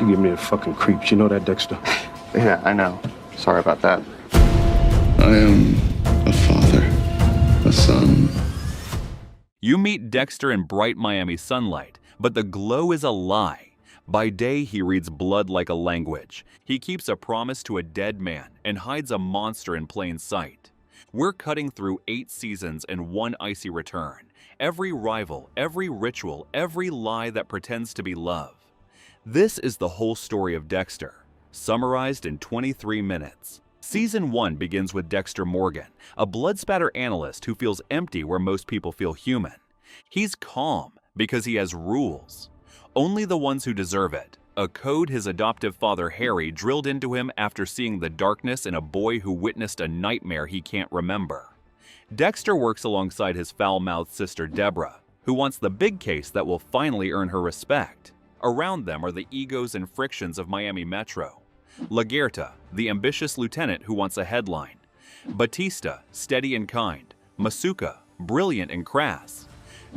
You give me the fucking creeps. You know that, Dexter? Yeah, I know. Sorry about that. I am a father, a son. You meet Dexter in bright Miami sunlight, but the glow is a lie. By day, he reads blood like a language. He keeps a promise to a dead man and hides a monster in plain sight. We're cutting through 8 seasons and 1 icy return. Every rival, every ritual, every lie that pretends to be love. This is the whole story of Dexter, summarized in 23 minutes. Season 1 begins with Dexter Morgan, a blood spatter analyst who feels empty where most people feel human. He's calm because he has rules. Only the ones who deserve it, a code his adoptive father Harry drilled into him after seeing the darkness in a boy who witnessed a nightmare he can't remember. Dexter works alongside his foul-mouthed sister Deborah, who wants the big case that will finally earn her respect. Around them are the egos and frictions of Miami Metro. Laguerta, the ambitious lieutenant who wants a headline. Batista, steady and kind. Masuka, brilliant and crass.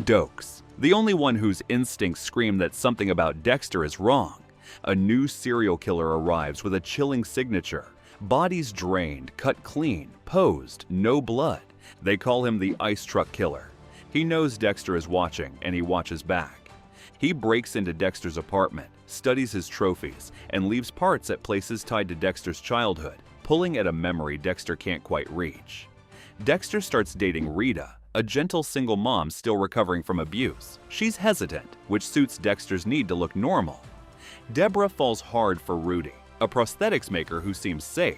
Dokes, the only one whose instincts scream that something about Dexter is wrong. A new serial killer arrives with a chilling signature. Bodies drained, cut clean, posed, no blood. They call him the Ice Truck Killer. He knows Dexter is watching, and he watches back. He breaks into Dexter's apartment, studies his trophies, and leaves parts at places tied to Dexter's childhood, pulling at a memory Dexter can't quite reach. Dexter starts dating Rita, a gentle single mom still recovering from abuse. She's hesitant, which suits Dexter's need to look normal. Deborah falls hard for Rudy, a prosthetics maker who seems safe.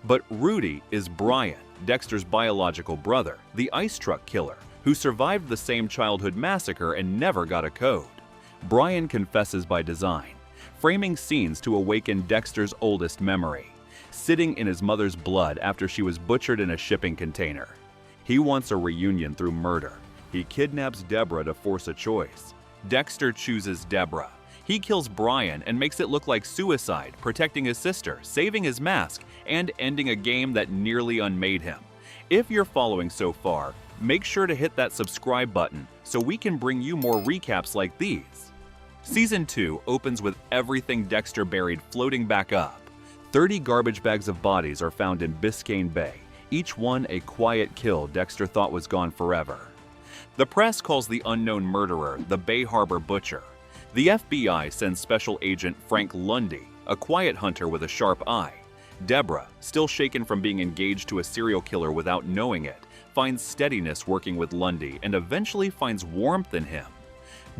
But Rudy is Brian, Dexter's biological brother, the Ice Truck Killer, who survived the same childhood massacre and never got a code. Brian confesses by design, framing scenes to awaken Dexter's oldest memory, sitting in his mother's blood after she was butchered in a shipping container. He wants a reunion through murder. He kidnaps Deborah to force a choice. Dexter chooses Deborah. He kills Brian and makes it look like suicide, protecting his sister, saving his mask, and ending a game that nearly unmade him. If you're following so far, make sure to hit that subscribe button so we can bring you more recaps like these. Season 2 opens with everything Dexter buried floating back up. 30 garbage bags of bodies are found in Biscayne Bay, each one a quiet kill Dexter thought was gone forever. The press calls the unknown murderer the Bay Harbor Butcher. The FBI sends Special Agent Frank Lundy, a quiet hunter with a sharp eye. Deborah, still shaken from being engaged to a serial killer without knowing it, finds steadiness working with Lundy and eventually finds warmth in him.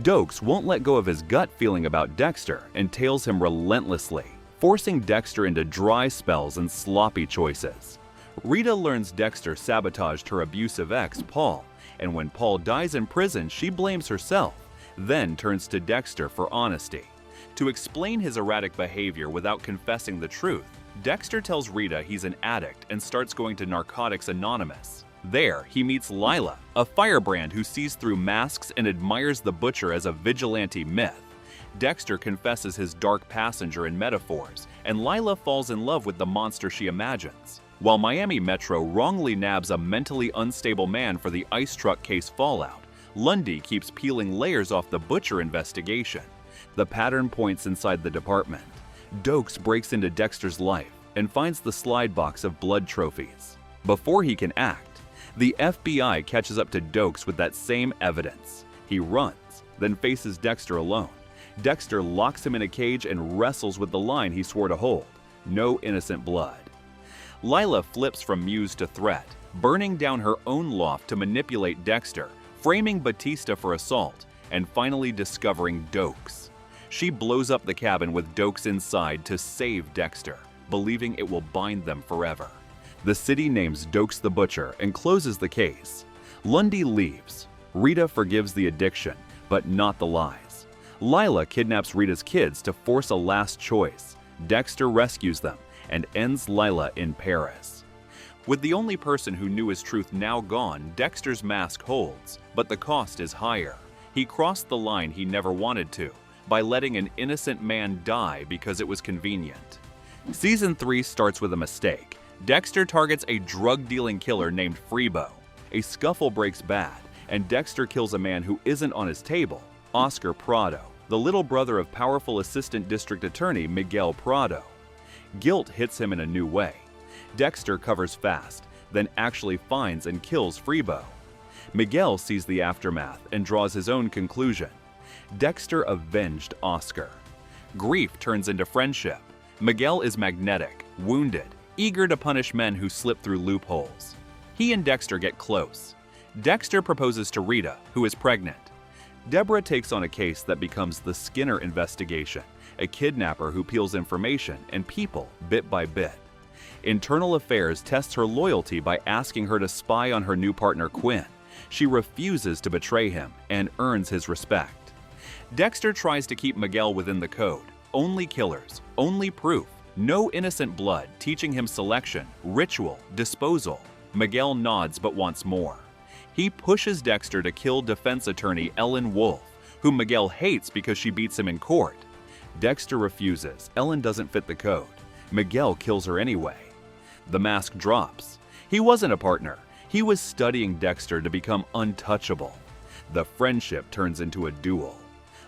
Dokes won't let go of his gut feeling about Dexter and tails him relentlessly, forcing Dexter into dry spells and sloppy choices. Rita learns Dexter sabotaged her abusive ex, Paul, and when Paul dies in prison, she blames herself, then turns to Dexter for honesty. To explain his erratic behavior without confessing the truth, Dexter tells Rita he's an addict and starts going to Narcotics Anonymous. There, he meets Lila, a firebrand who sees through masks and admires the butcher as a vigilante myth. Dexter confesses his dark passenger in metaphors, and Lila falls in love with the monster she imagines. While Miami Metro wrongly nabs a mentally unstable man for the ice truck case fallout, Lundy keeps peeling layers off the butcher investigation. The pattern points inside the department. Dokes breaks into Dexter's life and finds the slide box of blood trophies. Before he can act, the FBI catches up to Dokes with that same evidence. He runs, then faces Dexter alone. Dexter locks him in a cage and wrestles with the line he swore to hold: no innocent blood. Lila flips from muse to threat, burning down her own loft to manipulate Dexter, framing Batista for assault, and finally discovering Dokes. She blows up the cabin with Dokes inside to save Dexter, believing it will bind them forever. The city names Dokes the Butcher and closes the case. Lundy leaves. Rita forgives the addiction, but not the lies. Lila kidnaps Rita's kids to force a last choice. Dexter rescues them and ends Lila in Paris. With the only person who knew his truth now gone, Dexter's mask holds, but the cost is higher. He crossed the line he never wanted to, by letting an innocent man die because it was convenient. Season 3 starts with a mistake. Dexter targets a drug-dealing killer named Freebo. A scuffle breaks bad, and Dexter kills a man who isn't on his table, Oscar Prado, the little brother of powerful Assistant District Attorney Miguel Prado. Guilt hits him in a new way. Dexter covers fast, then actually finds and kills Freebo. Miguel sees the aftermath and draws his own conclusion. Dexter avenged Oscar. Grief turns into friendship. Miguel is magnetic, wounded, eager to punish men who slip through loopholes. He and Dexter get close. Dexter proposes to Rita, who is pregnant. Deborah takes on a case that becomes the Skinner investigation, a kidnapper who peels information and people bit by bit. Internal Affairs tests her loyalty by asking her to spy on her new partner Quinn. She refuses to betray him and earns his respect. Dexter tries to keep Miguel within the code. Only killers, only proof, no innocent blood, teaching him selection, ritual, disposal. Miguel nods but wants more. He pushes Dexter to kill defense attorney Ellen Wolf, whom Miguel hates because she beats him in court. Dexter refuses. Ellen doesn't fit the code. Miguel kills her anyway. The mask drops. He wasn't a partner. He was studying Dexter to become untouchable. The friendship turns into a duel.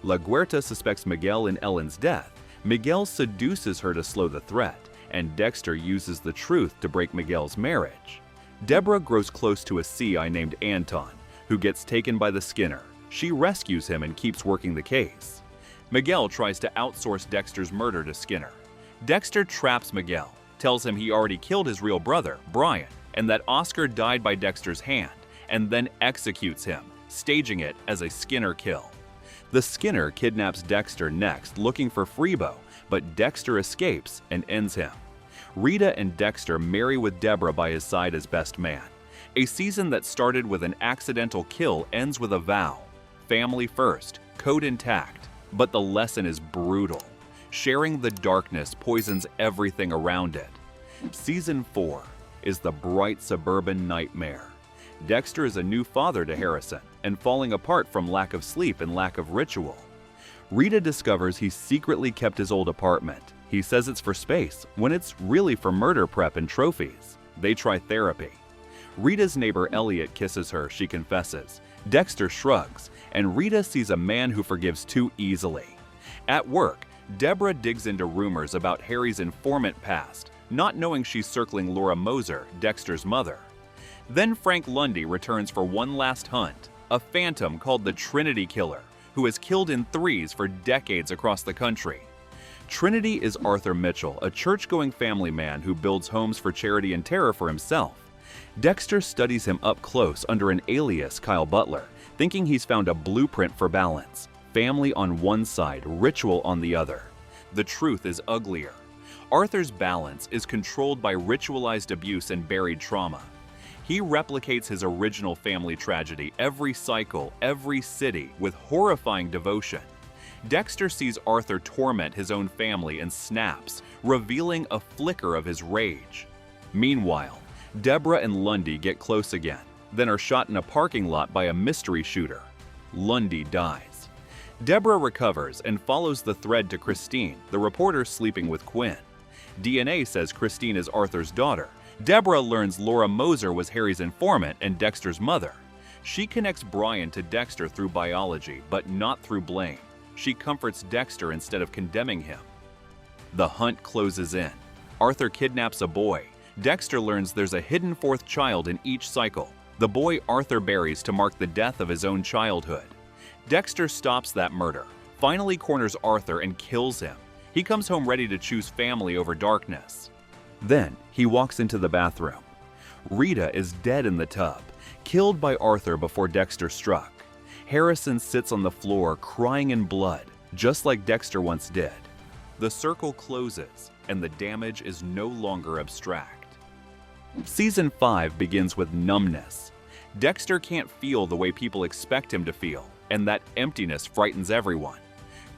La Guerta suspects Miguel in Ellen's death. Miguel seduces her to slow the threat, and Dexter uses the truth to break Miguel's marriage. Deborah grows close to a CI named Anton, who gets taken by the Skinner. She rescues him and keeps working the case. Miguel tries to outsource Dexter's murder to Skinner. Dexter traps Miguel, tells him he already killed his real brother, Brian, and that Oscar died by Dexter's hand, and then executes him, staging it as a Skinner kill. The Skinner kidnaps Dexter next, looking for Freebo, but Dexter escapes and ends him. Rita and Dexter marry with Deborah by his side as best man. A season that started with an accidental kill ends with a vow. Family first, code intact, but the lesson is brutal. Sharing the darkness poisons everything around it. Season 4 is the bright suburban nightmare. Dexter is a new father to Harrison and falling apart from lack of sleep and lack of ritual. Rita discovers he secretly kept his old apartment. He says it's for space, when it's really for murder prep and trophies. They try therapy. Rita's neighbor Elliot kisses her, she confesses. Dexter shrugs, and Rita sees a man who forgives too easily. At work, Deborah digs into rumors about Harry's informant past, not knowing she's circling Laura Moser, Dexter's mother. Then Frank Lundy returns for one last hunt, a phantom called the Trinity Killer, who has killed in threes for decades across the country. Trinity is Arthur Mitchell, a church-going family man who builds homes for charity and terror for himself. Dexter studies him up close under an alias, Kyle Butler, thinking he's found a blueprint for balance. Family on one side, ritual on the other. The truth is uglier. Arthur's balance is controlled by ritualized abuse and buried trauma. He replicates his original family tragedy every cycle, every city, with horrifying devotion. Dexter sees Arthur torment his own family and snaps, revealing a flicker of his rage. Meanwhile, Deborah and Lundy get close again, then are shot in a parking lot by a mystery shooter. Lundy dies. Deborah recovers and follows the thread to Christine, the reporter sleeping with Quinn. DNA says Christine is Arthur's daughter. Deborah learns Laura Moser was Harry's informant and Dexter's mother. She connects Brian to Dexter through biology, but not through blame. She comforts Dexter instead of condemning him. The hunt closes in. Arthur kidnaps a boy. Dexter learns there's a hidden fourth child in each cycle, the boy Arthur buries to mark the death of his own childhood. Dexter stops that murder, finally corners Arthur and kills him. He comes home ready to choose family over darkness. Then he walks into the bathroom. Rita is dead in the tub, killed by Arthur before Dexter struck. Harrison sits on the floor crying in blood, just like Dexter once did. The circle closes, and the damage is no longer abstract. Season 5 begins with numbness. Dexter can't feel the way people expect him to feel, and that emptiness frightens everyone.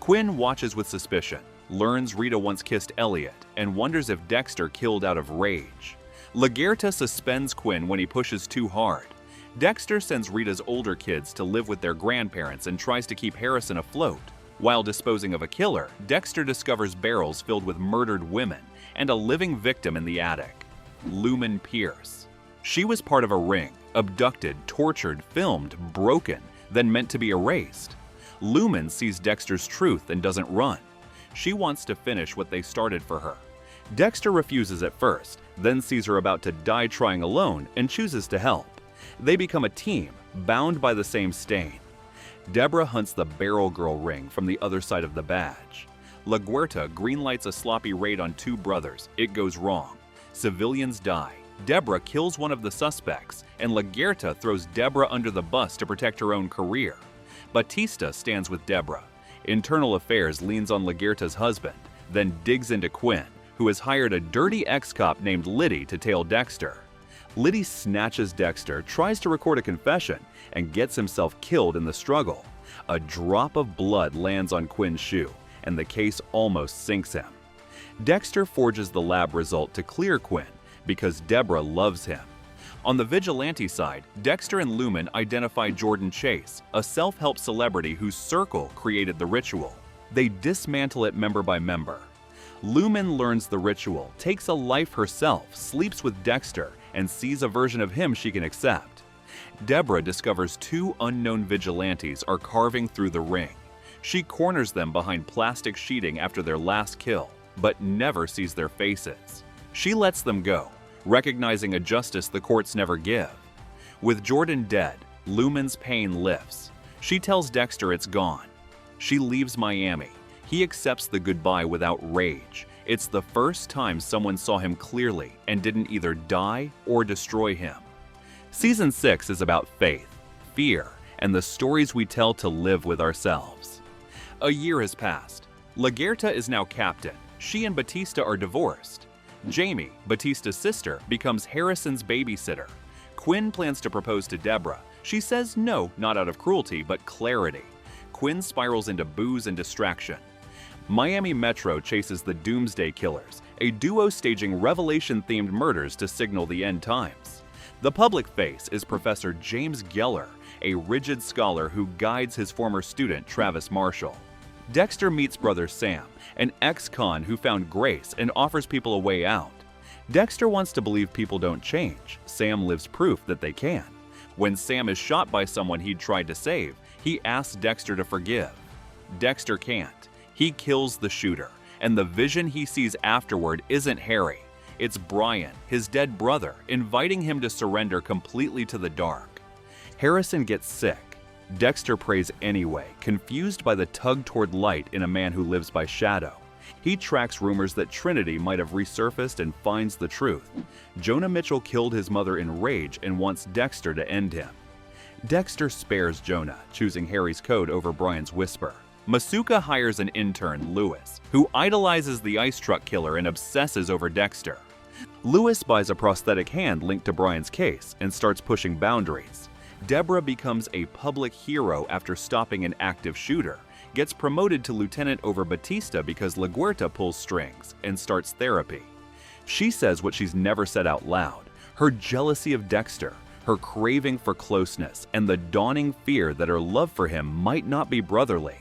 Quinn watches with suspicion, learns Rita once kissed Elliot, and wonders if Dexter killed out of rage. La Guerta suspends Quinn when he pushes too hard. Dexter sends Rita's older kids to live with their grandparents and tries to keep Harrison afloat. While disposing of a killer, Dexter discovers barrels filled with murdered women and a living victim in the attic, Lumen Pierce. She was part of a ring, abducted, tortured, filmed, broken, then meant to be erased. Lumen sees Dexter's truth and doesn't run. She wants to finish what they started for her. Dexter refuses at first, then sees her about to die trying alone and chooses to help. They become a team, bound by the same stain. Deborah hunts the Barrel Girl ring from the other side of the badge. LaGuerta greenlights a sloppy raid on two brothers. It goes wrong. Civilians die. Deborah kills one of the suspects, and LaGuerta throws Deborah under the bus to protect her own career. Batista stands with Deborah. Internal Affairs leans on LaGuerta's husband, then digs into Quinn, who has hired a dirty ex-cop named Liddy to tail Dexter. Liddy snatches Dexter, tries to record a confession, and gets himself killed in the struggle. A drop of blood lands on Quinn's shoe, and the case almost sinks him. Dexter forges the lab result to clear Quinn because Deborah loves him. On the vigilante side, Dexter and Lumen identify Jordan Chase, a self-help celebrity whose circle created the ritual. They dismantle it member by member. Lumen learns the ritual, takes a life herself, sleeps with Dexter, and sees a version of him she can accept. Deborah discovers two unknown vigilantes are carving through the ring. She corners them behind plastic sheeting after their last kill, but never sees their faces. She lets them go, recognizing a justice the courts never give. With Jordan dead, Lumen's pain lifts. She tells Dexter it's gone. She leaves Miami. He accepts the goodbye without rage. It's the first time someone saw him clearly and didn't either die or destroy him. Season 6 is about faith, fear, and the stories we tell to live with ourselves. A year has passed. LaGuerta is now captain. She and Batista are divorced. Jamie, Batista's sister, becomes Harrison's babysitter. Quinn plans to propose to Deborah. She says no, not out of cruelty, but clarity. Quinn spirals into booze and distraction. Miami Metro chases the Doomsday Killers, a duo staging Revelation-themed murders to signal the end times. The public face is Professor James Geller, a rigid scholar who guides his former student Travis Marshall. Dexter meets brother Sam, an ex-con who found grace and offers people a way out. Dexter wants to believe people don't change. Sam lives proof that they can. When Sam is shot by someone he'd tried to save, he asks Dexter to forgive. Dexter can't. He kills the shooter, and the vision he sees afterward isn't Harry. It's Brian, his dead brother, inviting him to surrender completely to the dark. Harrison gets sick. Dexter prays anyway, confused by the tug toward light in a man who lives by shadow. He tracks rumors that Trinity might have resurfaced and finds the truth. Jonah Mitchell killed his mother in rage and wants Dexter to end him. Dexter spares Jonah, choosing Harry's code over Brian's whisper. Masuka hires an intern, Lewis, who idolizes the ice truck killer and obsesses over Dexter. Lewis buys a prosthetic hand linked to Brian's case and starts pushing boundaries. Deborah becomes a public hero after stopping an active shooter, gets promoted to lieutenant over Batista because LaGuerta pulls strings, and starts therapy. She says what she's never said out loud, her jealousy of Dexter, her craving for closeness, and the dawning fear that her love for him might not be brotherly.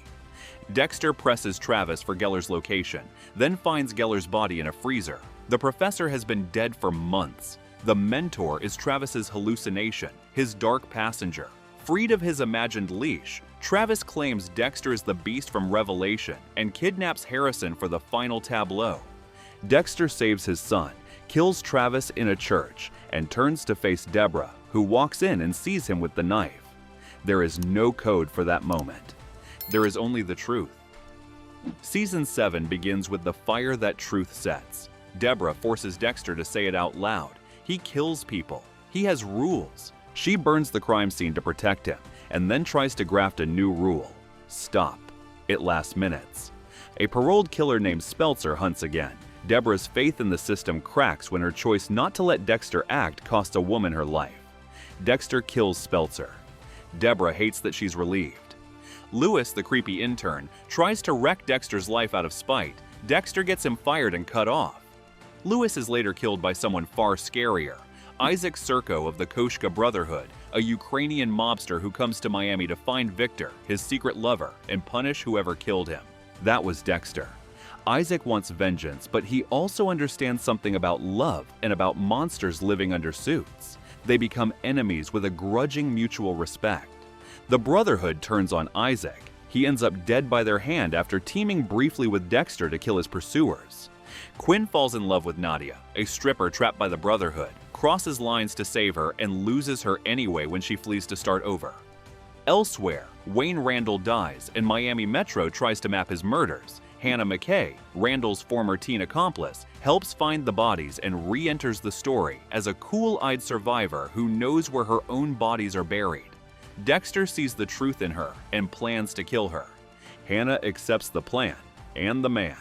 Dexter presses Travis for Geller's location, then finds Geller's body in a freezer. The professor has been dead for months. The mentor is Travis's hallucination, his dark passenger. Freed of his imagined leash, Travis claims Dexter is the beast from Revelation and kidnaps Harrison for the final tableau. Dexter saves his son, kills Travis in a church, and turns to face Deborah, who walks in and sees him with the knife. There is no code for that moment. There is only the truth. Season 7 begins with the fire that truth sets. Deborah forces Dexter to say it out loud. He kills people. He has rules. She burns the crime scene to protect him, and then tries to graft a new rule. Stop. It lasts minutes. A paroled killer named Speltzer hunts again. Deborah's faith in the system cracks when her choice not to let Dexter act costs a woman her life. Dexter kills Speltzer. Deborah hates that she's relieved. Lewis, the creepy intern, tries to wreck Dexter's life out of spite. Dexter gets him fired and cut off. Lewis is later killed by someone far scarier, Isaac Serko of the Koshka Brotherhood, a Ukrainian mobster who comes to Miami to find Victor, his secret lover, and punish whoever killed him. That was Dexter. Isaac wants vengeance, but he also understands something about love and about monsters living under suits. They become enemies with a grudging mutual respect. The Brotherhood turns on Isaac. He ends up dead by their hand after teaming briefly with Dexter to kill his pursuers. Quinn falls in love with Nadia, a stripper trapped by the Brotherhood, crosses lines to save her, and loses her anyway when she flees to start over. Elsewhere, Wayne Randall dies and Miami Metro tries to map his murders. Hannah McKay, Randall's former teen accomplice, helps find the bodies and re-enters the story as a cool-eyed survivor who knows where her own bodies are buried. Dexter sees the truth in her and plans to kill her. Hannah accepts the plan and the man.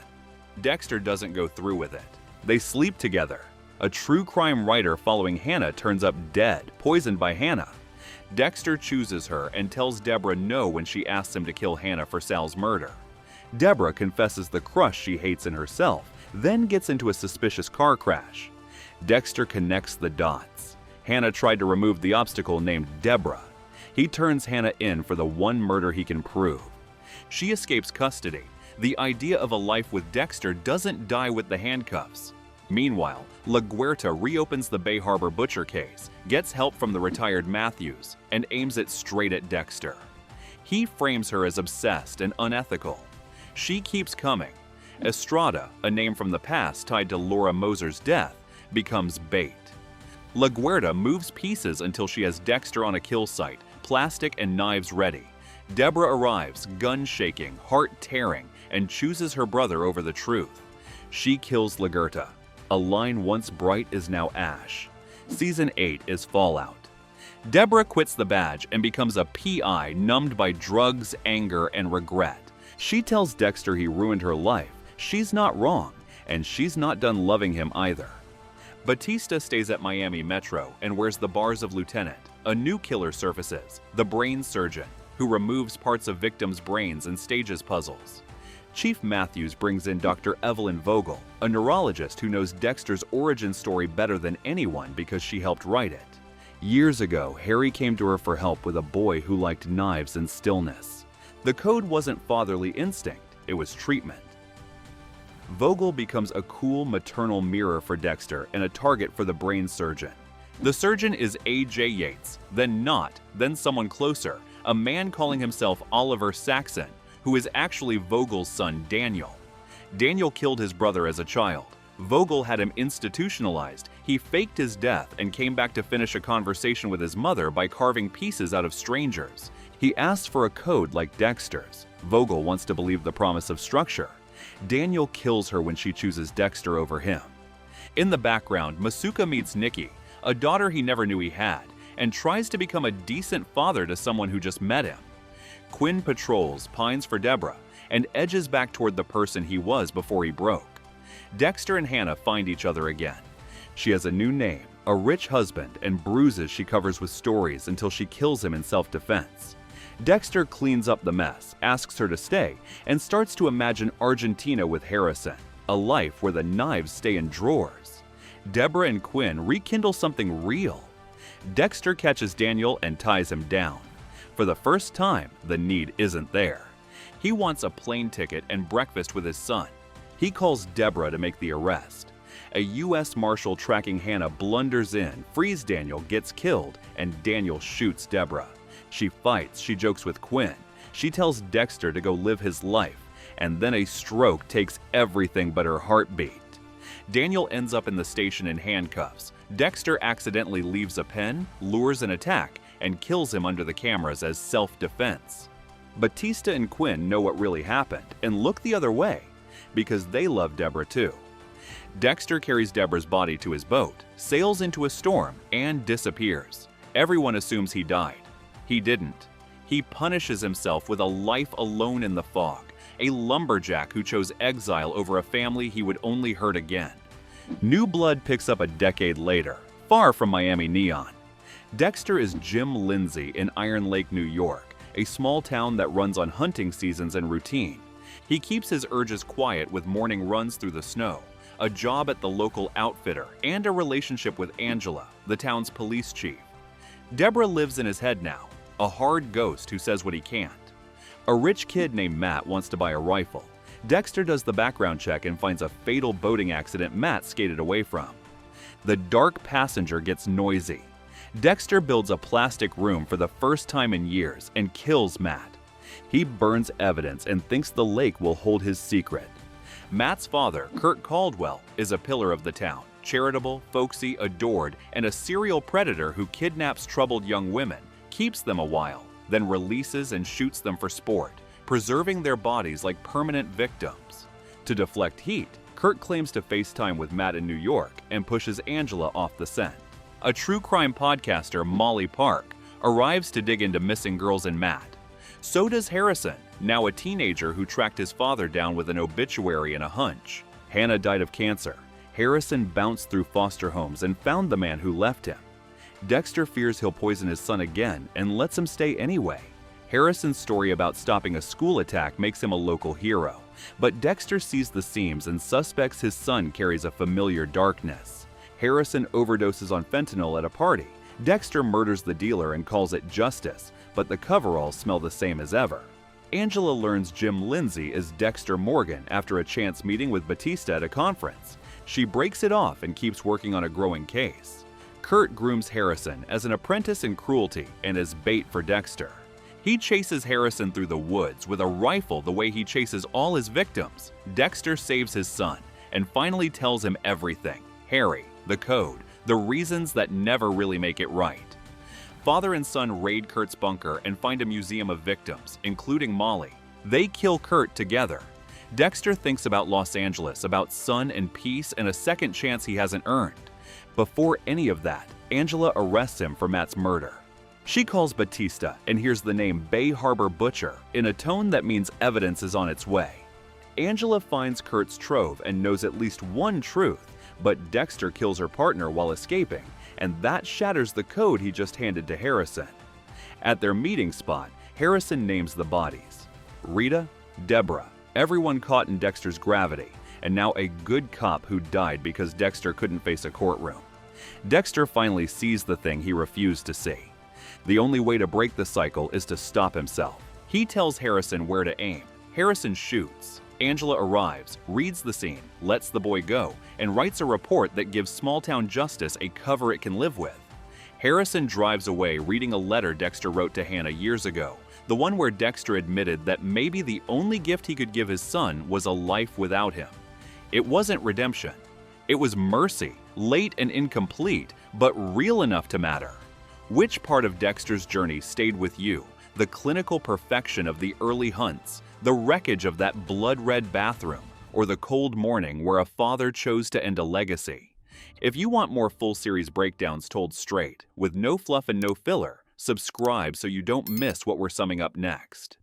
Dexter doesn't go through with it. They sleep together. A true crime writer following Hannah turns up dead, poisoned by Hannah. Dexter chooses her and tells Deborah no when she asks him to kill Hannah for Sal's murder. Deborah confesses the crush she hates in herself, then gets into a suspicious car crash. Dexter connects the dots. Hannah tried to remove the obstacle named Deborah. He turns Hannah in for the one murder he can prove. She escapes custody. The idea of a life with Dexter doesn't die with the handcuffs. Meanwhile, LaGuerta reopens the Bay Harbor butcher case, gets help from the retired Matthews, and aims it straight at Dexter. He frames her as obsessed and unethical. She keeps coming. Estrada, a name from the past tied to Laura Moser's death, becomes bait. LaGuerta moves pieces until she has Dexter on a kill site, plastic and knives ready. Deborah arrives, gun shaking, heart tearing, and chooses her brother over the truth. She kills LaGuerta. A line once bright is now ash. Season 8 is Fallout. Deborah quits the badge and becomes a PI numbed by drugs, anger, and regret. She tells Dexter he ruined her life. She's not wrong, and she's not done loving him either. Batista stays at Miami Metro and wears the bars of Lieutenant. A new killer surfaces, the brain surgeon, who removes parts of victims' brains and stages puzzles. Chief Matthews brings in Dr. Evelyn Vogel, a neurologist who knows Dexter's origin story better than anyone because she helped write it. Years ago, Harry came to her for help with a boy who liked knives and stillness. The code wasn't fatherly instinct, it was treatment. Vogel becomes a cool maternal mirror for Dexter and a target for the brain surgeon. The surgeon is A.J. Yates, then not, then someone closer, a man calling himself Oliver Saxon, who is actually Vogel's son Daniel. Daniel killed his brother as a child. Vogel had him institutionalized. He faked his death and came back to finish a conversation with his mother by carving pieces out of strangers. He asks for a code like Dexter's. Vogel wants to believe the promise of structure. Daniel kills her when she chooses Dexter over him. In the background, Masuka meets Nikki, a daughter he never knew he had, and tries to become a decent father to someone who just met him. Quinn patrols, pines for Deborah, and edges back toward the person he was before he broke. Dexter and Hannah find each other again. She has a new name, a rich husband, and bruises she covers with stories until she kills him in self-defense. Dexter cleans up the mess, asks her to stay, and starts to imagine Argentina with Harrison, a life where the knives stay in drawers. Deborah and Quinn rekindle something real. Dexter catches Daniel and ties him down. For the first time, the need isn't there. He wants a plane ticket and breakfast with his son. He calls Deborah to make the arrest. A U.S. Marshal tracking Hannah blunders in, frees Daniel, gets killed, and Daniel shoots Deborah. She fights, she jokes with Quinn. She tells Dexter to go live his life, and then a stroke takes everything but her heartbeat. Daniel ends up in the station in handcuffs. Dexter accidentally leaves a pen, lures an attack, and kills him under the cameras as self-defense. Batista and Quinn know what really happened and look the other way, because they love Deborah too. Dexter carries Deborah's body to his boat, sails into a storm, and disappears. Everyone assumes he died. He didn't. He punishes himself with a life alone in the fog, a lumberjack who chose exile over a family he would only hurt again. New Blood picks up a decade later, far from Miami neon. Dexter is Jim Lindsay in Iron Lake, New York, a small town that runs on hunting seasons and routine. He keeps his urges quiet with morning runs through the snow, a job at the local outfitter, and a relationship with Angela, the town's police chief. Deborah lives in his head now, a hard ghost who says what he can't. A rich kid named Matt wants to buy a rifle. Dexter does the background check and finds a fatal boating accident Matt skated away from. The dark passenger gets noisy. Dexter builds a plastic room for the first time in years and kills Matt. He burns evidence and thinks the lake will hold his secret. Matt's father, Kurt Caldwell, is a pillar of the town, charitable, folksy, adored, and a serial predator who kidnaps troubled young women, keeps them a while, then releases and shoots them for sport, preserving their bodies like permanent victims. To deflect heat, Kurt claims to FaceTime with Matt in New York and pushes Angela off the scent. A true crime podcaster, Molly Park, arrives to dig into missing girls and Matt. So does Harrison, now a teenager who tracked his father down with an obituary and a hunch. Hannah died of cancer. Harrison bounced through foster homes and found the man who left him. Dexter fears he'll poison his son again and lets him stay anyway. Harrison's story about stopping a school attack makes him a local hero, but Dexter sees the seams and suspects his son carries a familiar darkness. Harrison overdoses on fentanyl at a party. Dexter murders the dealer and calls it justice, but the coveralls smell the same as ever. Angela learns Jim Lindsay is Dexter Morgan after a chance meeting with Batista at a conference. She breaks it off and keeps working on a growing case. Kurt grooms Harrison as an apprentice in cruelty and as bait for Dexter. He chases Harrison through the woods with a rifle the way he chases all his victims. Dexter saves his son and finally tells him everything: Harry, the code, the reasons that never really make it right. Father and son raid Kurt's bunker and find a museum of victims, including Molly. They kill Kurt together. Dexter thinks about Los Angeles, about son and peace and a second chance he hasn't earned. Before any of that, Angela arrests him for Matt's murder. She calls Batista and hears the name Bay Harbor Butcher in a tone that means evidence is on its way. Angela finds Kurt's trove and knows at least one truth, but Dexter kills her partner while escaping, and that shatters the code he just handed to Harrison. At their meeting spot, Harrison names the bodies: Rita, Deborah, everyone caught in Dexter's gravity, and now a good cop who died because Dexter couldn't face a courtroom. Dexter finally sees the thing he refused to see. The only way to break the cycle is to stop himself. He tells Harrison where to aim. Harrison shoots. Angela arrives, reads the scene, lets the boy go, and writes a report that gives small-town justice a cover it can live with. Harrison drives away reading a letter Dexter wrote to Hannah years ago, the one where Dexter admitted that maybe the only gift he could give his son was a life without him. It wasn't redemption. It was mercy, late and incomplete, but real enough to matter. Which part of Dexter's journey stayed with you? The clinical perfection of the early hunts, the wreckage of that blood-red bathroom, or the cold morning where a father chose to end a legacy? If you want more full-series breakdowns told straight, with no fluff and no filler, subscribe so you don't miss what we're summing up next.